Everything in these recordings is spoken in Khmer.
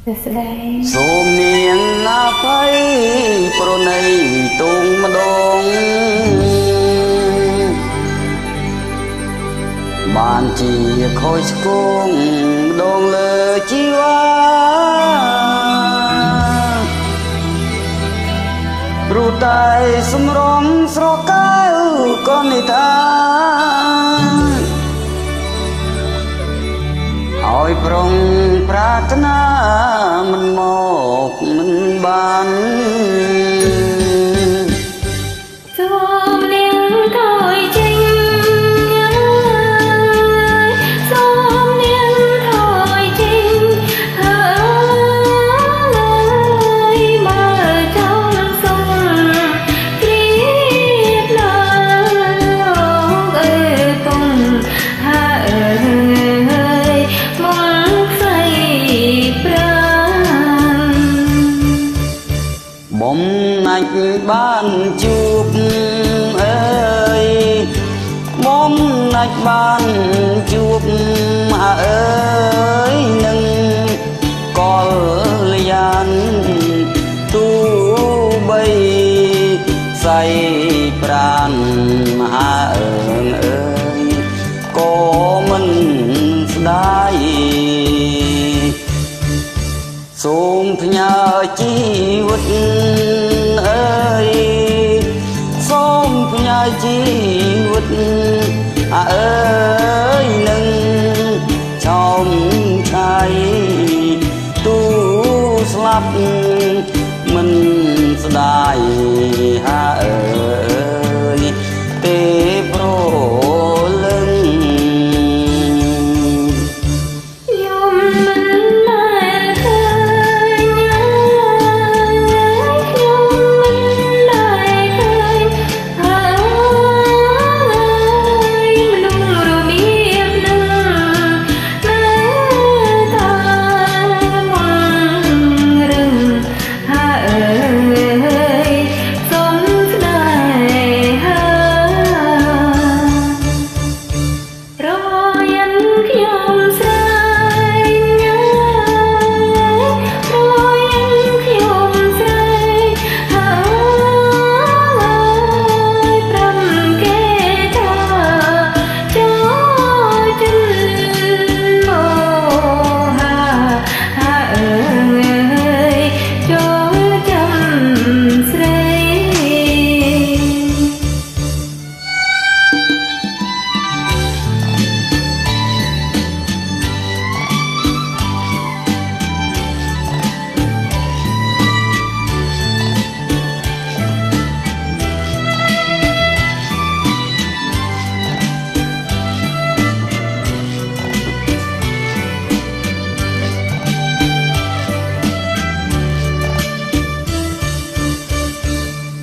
សូមនាងណាភ័យប្រណីទូងម្ដងបានជាខូចស្គងម្ដងលើជីវ៉ាព្រោះតែសម្រងស្រកែវក៏និថាឲ្យប្រុងប្រាថ្នាមិនមកមិនបានសូមនាងថយចេញសូមនាងថយចេញហើយមើលចូលសុំគ្រៀតលោកអើពងហើយមកស្អីប្រាបំណាច់បានជួបអើយបំណាច់បានជួបអើយនឹងកលយានទូបីសៃប្រានមហាអើងអើយក៏មិនស្ដាយសូមផ្ញើជីវិតអើយសូមផ្ញើជីវិតអើយនឹងឆោមឆៃទូស្លាប់មិនស្ដាយហាអើយទេប្រលឹង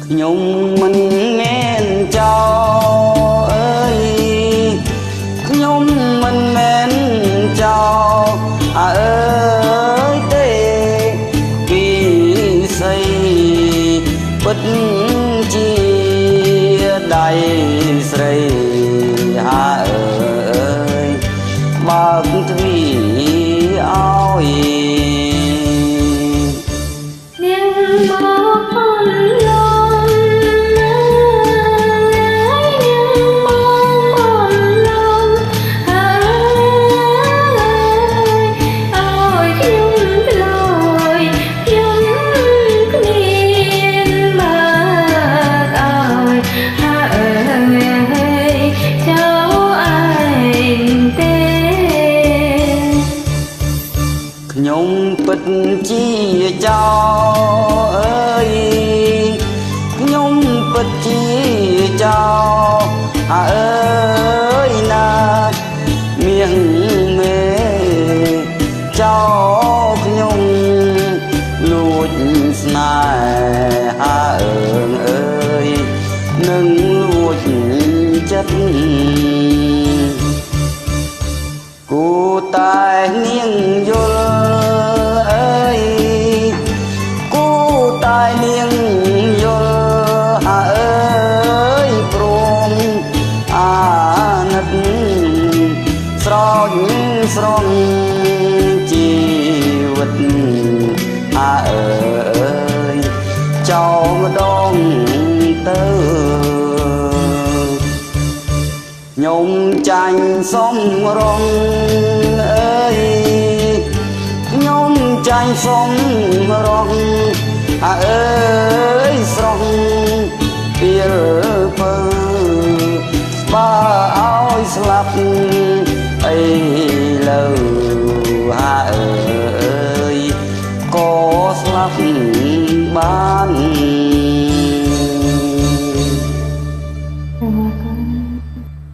ខ្ញុំមិនមែនចោលអើយខ្ញុំមិនមែនចោលអើយទេពីស្អីពិតជាដៃស្រីហាអើយបើកទ្វីឲ្យនាងមកផងខ្ញុំពិតជាចោលអើយខ្ញុំពិតជាចោលអើយណាមៀងមេចោលខ្ញុំលួចស្នេហាអើងអើយនឹងលួចចិត្តគូតែនាងយល់អើយគូតែនាងយល់អើយព្រមអាណិតស្រោចស្រង់ជីវិត nhôm chanh xóm rong ơi nhôm chanh xóm rong ơi song bia phơ ba áo slap ấy lâu ơi